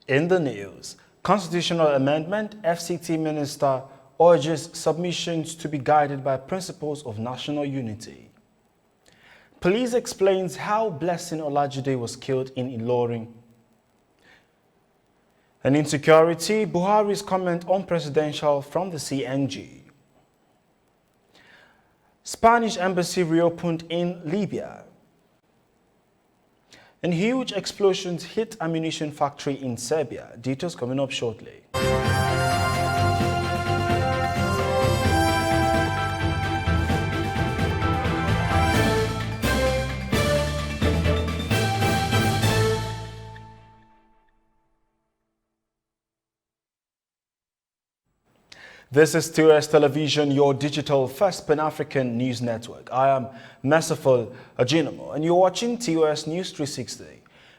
In the news, constitutional amendment, FCT Minister urges submissions to be guided by principles of national unity. Police explains how Blessing Olajide was killed in Ilorin. And insecurity, Buhari's comment on presidential from the CNG. Spanish embassy reopened in Libya. And huge explosions hit ammunition factory in Serbia. Details coming up shortly. This is TOS Television, your digital first Pan-African news network. I am Merciful Ajinomo, and you're watching TOS News 360.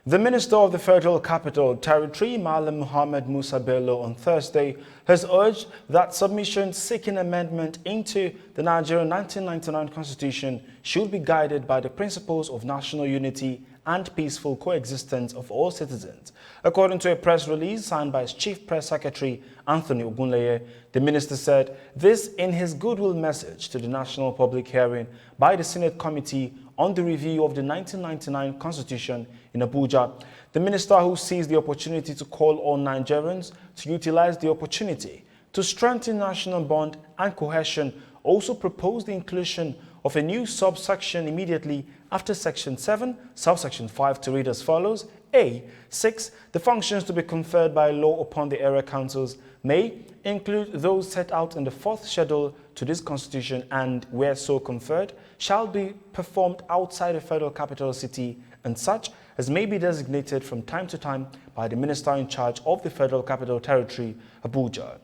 The Minister of the Federal Capital Territory, Malam Mohammed Musa Bello, on Thursday has urged that submissions seeking amendment into the Nigerian 1999 Constitution should be guided by the principles of national unity and peaceful coexistence of all citizens. According to a press release signed by his Chief Press Secretary, Anthony Ogunleye, the minister said this in his goodwill message to the national public hearing by the Senate Committee on the Review of the 1999 Constitution in Abuja. The minister, who seized the opportunity to call on Nigerians to utilize the opportunity to strengthen national bond and cohesion, also proposed the inclusion of a new subsection immediately after Section 7, subsection 5 to read as follows. A. 6. The functions to be conferred by law upon the area councils may include those set out in the 4th schedule to this constitution and, where so conferred, shall be performed outside the federal capital city and such as may be designated from time to time by the minister in charge of the Federal Capital Territory, Abuja.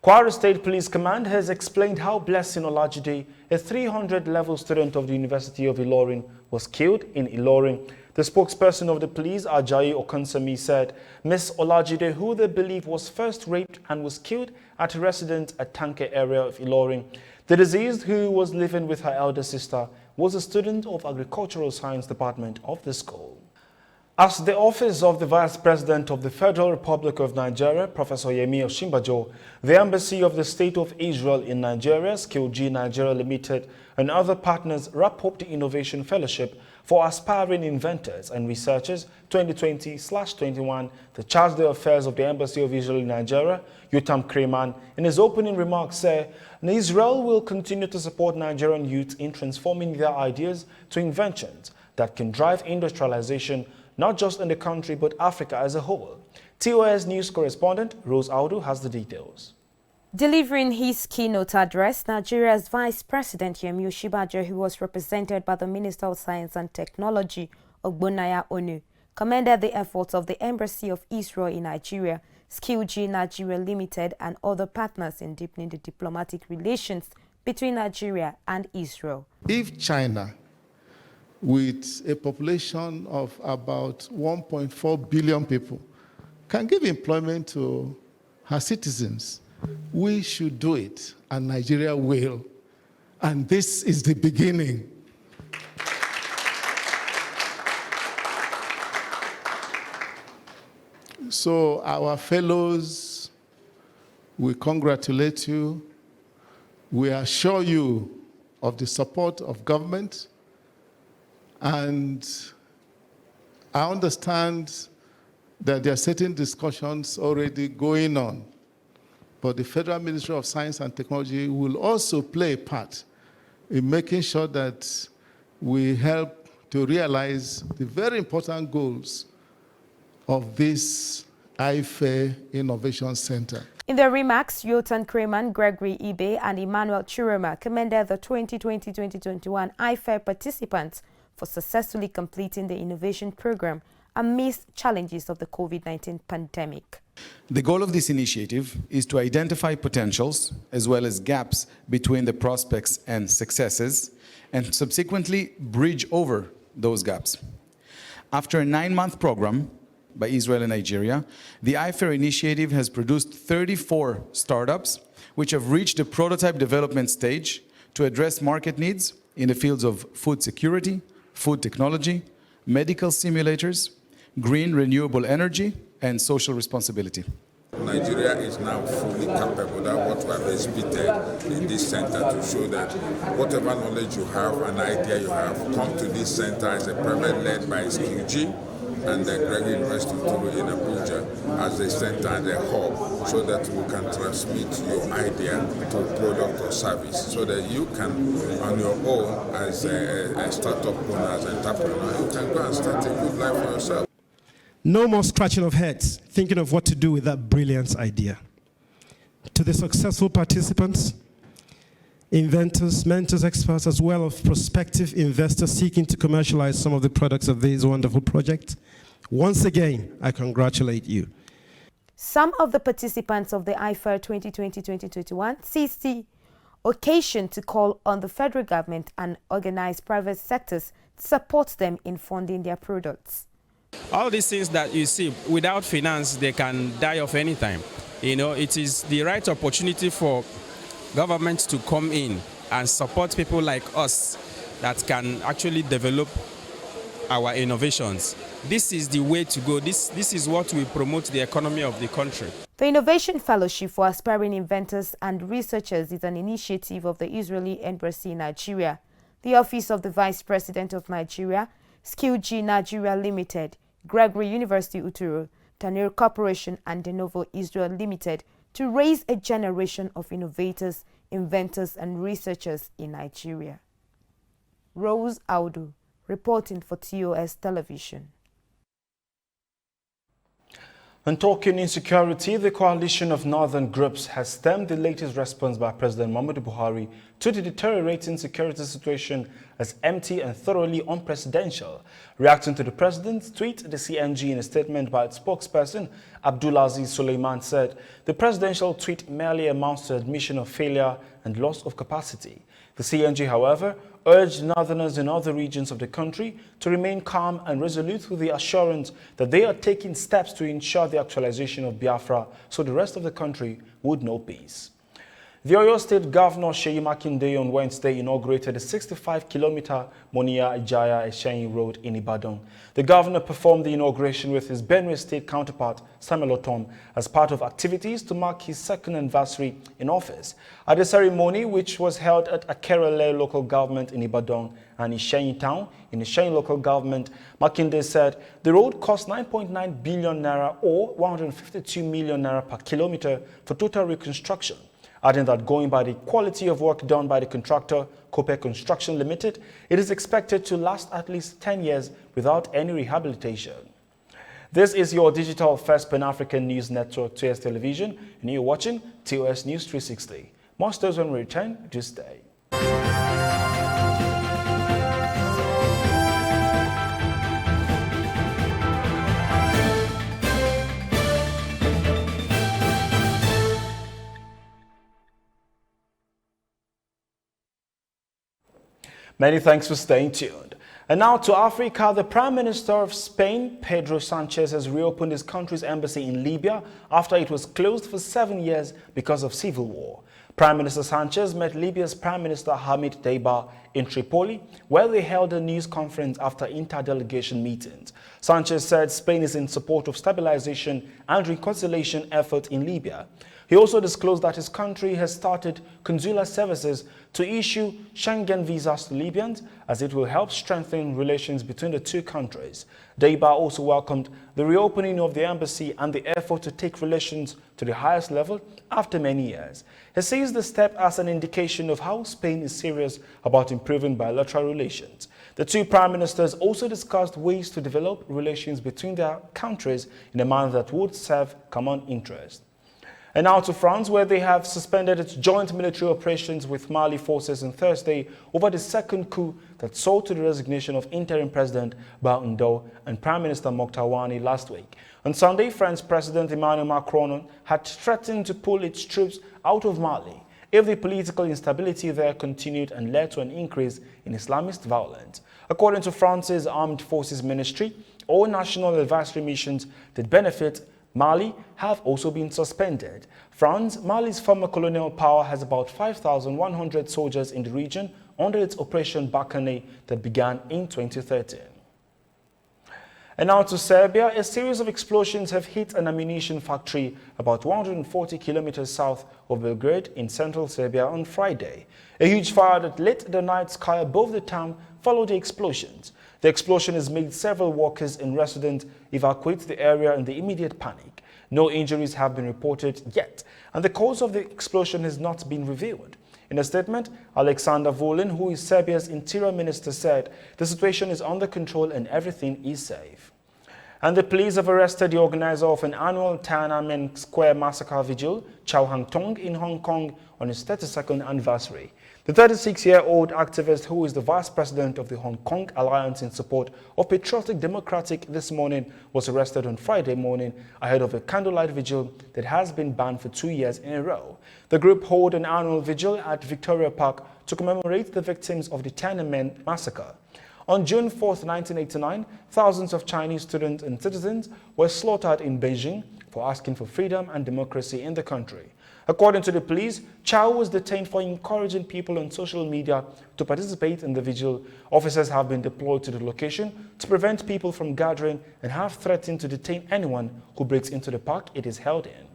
Kwara State Police Command has explained how Blessing Olajide, a 300-level student of the University of Ilorin, was killed in Ilorin. The spokesperson of the police, Ajayi Okansami, said Miss Olajide, who they believe was first raped and was killed at a residence at Tanke area of Ilorin. The deceased, who was living with her elder sister, was a student of Agricultural Science Department of the school. As the office of the Vice President of the Federal Republic of Nigeria, Professor Yemi Osinbajo, the Embassy of the State of Israel in Nigeria, SkillG Nigeria Limited, and other partners wrap up the Innovation Fellowship for Aspiring Inventors and Researchers 2020/21, the Charge d'Affaires of the Embassy of Israel in Nigeria, Yotam Kreman, in his opening remarks said, Israel will continue to support Nigerian youth in transforming their ideas to inventions that can drive industrialization not just in the country, but Africa as a whole. TOS News correspondent Rose Audu has the details. Delivering his keynote address, Nigeria's Vice President Yemi Osinbajo, who was represented by the Minister of Science and Technology, Ogbonnaya Onu, commended the efforts of the Embassy of Israel in Nigeria, SkillG Nigeria Limited, and other partners in deepening the diplomatic relations between Nigeria and Israel. If China, with a population of about 1.4 billion people, can give employment to her citizens, we should do it, and Nigeria will. And this is the beginning. So our fellows, we congratulate you. We assure you of the support of government. And I understand that there are certain discussions already going on, but the Federal Ministry of Science and Technology will also play a part in making sure that we help to realize the very important goals of this IFE Innovation Center. In their remarks, Yotam Kreman, Gregory Ibe, and Emmanuel Chiroma commended the 2020-2021 IFE participants for successfully completing the innovation program amidst challenges of the COVID-19 pandemic. The goal of this initiative is to identify potentials as well as gaps between the prospects and successes, and subsequently bridge over those gaps. After a 9-month program by Israel and Nigeria, the IFE initiative has produced 34 startups which have reached the prototype development stage to address market needs in the fields of food security, food technology, medical simulators, green renewable energy, and social responsibility. Nigeria is now fully capable. That's what we have exhibited in this center to show that whatever knowledge you have, an idea you have, come to this center as a private led by SQG and the Gregory University in Abuja as a center and a hub, so that we can transmit your idea to a product or service, so that you can, on your own, as a startup owner, as an entrepreneur, you can go and start a good life for yourself. No more scratching of heads, thinking of what to do with that brilliant idea. To the successful participants, inventors, mentors, experts, as well as prospective investors seeking to commercialize some of the products of this wonderful project, once again, I congratulate you. Some of the participants of the IFAIR 2020-2021 seized the occasion to call on the federal government and organized private sectors to support them in funding their products. All these things that you see, without finance, they can die off any time. You know, it is the right opportunity for government to come in and support people like us that can actually develop our innovations. This is the way to go. This is what will promote the economy of the country. The Innovation Fellowship for Aspiring Inventors and Researchers is an initiative of the Israeli Embassy in Nigeria, the Office of the Vice President of Nigeria, SQG Nigeria Limited, Gregory University Uturu, Tanir Corporation and Denovo Israel Limited to raise a generation of innovators, inventors and researchers in Nigeria. Rose Audu, reporting for TOS Television. On talking insecurity, the coalition of northern groups has stemmed the latest response by President Muhammadu Buhari to the deteriorating security situation as empty and thoroughly unpresidential. Reacting to the president's tweet, the CNG, in a statement by its spokesperson, Abdulaziz Suleiman, said the presidential tweet merely amounts to admission of failure and loss of capacity. The CNG, however, urged northerners in other regions of the country to remain calm and resolute with the assurance that they are taking steps to ensure the actualization of Biafra so the rest of the country would know peace. The Oyo State Governor Seyi Makinde on Wednesday inaugurated the 65-kilometer Monia-Ijaya-Esheyin Road in Ibadan. The governor performed the inauguration with his Benue State counterpart, Samuel Otom, as part of activities to mark his second anniversary in office. At the ceremony, which was held at Akerele local government in Ibadan and Isheyin town in Isheyin local government, Makinde said the road cost 9.9 billion naira or 152 million naira per kilometer for total reconstruction, adding that going by the quality of work done by the contractor, Kope Construction Limited, it is expected to last at least 10 years without any rehabilitation. This is your digital first Pan-African news network, TOS Television, and you're watching TOS News 360. More stories when we return, just stay. Many thanks for staying tuned. And now to Africa. The Prime Minister of Spain, Pedro Sanchez, has reopened his country's embassy in Libya after it was closed for 7 years because of civil war. Prime Minister Sanchez met Libya's Prime Minister Hamid Deiba in Tripoli, where they held a news conference after inter-delegation meetings. Sanchez said Spain is in support of stabilization and reconciliation efforts in Libya. He also disclosed that his country has started consular services to issue Schengen visas to Libyans, as it will help strengthen relations between the two countries. Deiba also welcomed the reopening of the embassy and the effort to take relations to the highest level after many years. He sees the step as an indication of how Spain is serious about improving bilateral relations. The two prime ministers also discussed ways to develop relations between their countries in a manner that would serve common interests. And now to France, where they have suspended its joint military operations with Mali forces on Thursday over the second coup that saw to the resignation of interim President Baoundou and Prime Minister Mokhtar Ouani last week. On Sunday, French President Emmanuel Macron had threatened to pull its troops out of Mali if the political instability there continued and led to an increase in Islamist violence. According to France's Armed Forces Ministry, all national advisory missions that benefit Mali have also been suspended. France, Mali's former colonial power, has about 5,100 soldiers in the region under its Operation Barkhane that began in 2013. And now to Serbia, a series of explosions have hit an ammunition factory about 140 kilometers south of Belgrade in central Serbia on Friday. A huge fire that lit the night sky above the town followed the explosions. The explosion has made several workers and residents evacuate the area in the immediate panic. No injuries have been reported yet, and the cause of the explosion has not been revealed. In a statement, Aleksandar Vulin, who is Serbia's interior minister, said the situation is under control and everything is safe. And the police have arrested the organizer of an annual Tiananmen Square massacre vigil, Chow Hang-tong, in Hong Kong on his 32nd anniversary. The 36-year-old activist, who is the vice president of the Hong Kong Alliance in support of Patriotic Democratic this morning, was arrested on Friday morning ahead of a candlelight vigil that has been banned for 2 years in a row. The group held an annual vigil at Victoria Park to commemorate the victims of the Tiananmen massacre. On June 4, 1989, thousands of Chinese students and citizens were slaughtered in Beijing for asking for freedom and democracy in the country. According to the police, Chow was detained for encouraging people on social media to participate in the vigil. Officers have been deployed to the location to prevent people from gathering and have threatened to detain anyone who breaks into the park it is held in.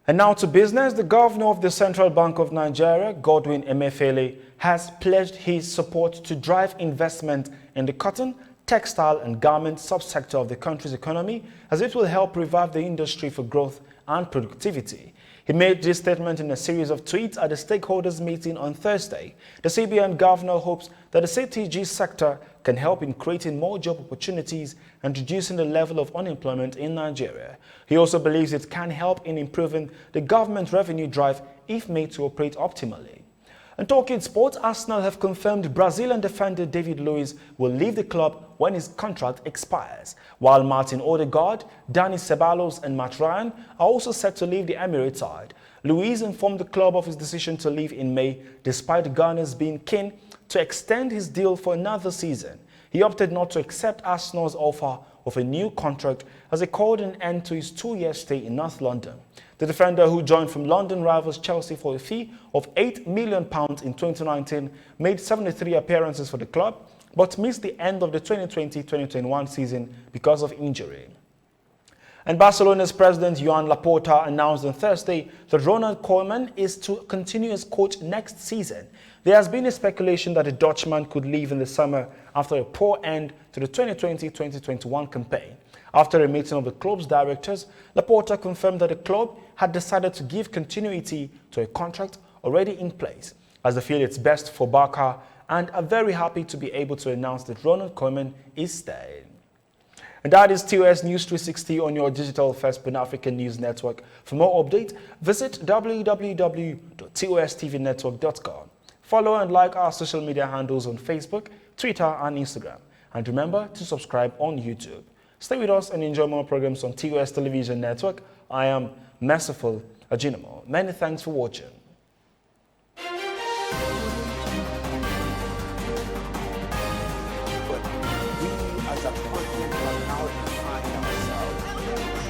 And now to business. The governor of the Central Bank of Nigeria, Godwin Emefiele, has pledged his support to drive investment in the cotton, textile and garment subsector of the country's economy, as it will help revive the industry for growth and productivity. He made this statement in a series of tweets at the stakeholders meeting on Thursday. The CBN governor hopes that the CTG sector can help in creating more job opportunities and reducing the level of unemployment in Nigeria. He also believes it can help in improving the government revenue drive if made to operate optimally. And talking sports, Arsenal have confirmed Brazilian defender David Luiz will leave the club when his contract expires, while Martin Odegaard, Dani Ceballos and Matt Ryan are also set to leave the Emirates side. Luiz informed the club of his decision to leave in May, despite the Gunners being keen to extend his deal for another season. He opted not to accept Arsenal's offer of a new contract as it called an end to his 2-year stay in North London. The defender, who joined from London rivals Chelsea for a fee of £8 million in 2019, made 73 appearances for the club, but missed the end of the 2020-2021 season because of injury. And Barcelona's president Joan Laporta announced on Thursday that Ronald Koeman is to continue as coach next season. There has been a speculation that the Dutchman could leave in the summer after a poor end to the 2020-2021 campaign. After a meeting of the club's directors, Laporta confirmed that the club had decided to give continuity to a contract already in place, as they feel it's best for Barca, and are very happy to be able to announce that Ronald Koeman is staying. And that is TOS News 360 on your digital first Pan-African news network. For more updates, visit www.tostvnetwork.com. Follow and like our social media handles on Facebook, Twitter and Instagram. And remember to subscribe on YouTube. Stay with us and enjoy more programs on TOS Television Network. I am Merciful Ajinamo. Many thanks for watching. We as a continent are now define ourselves.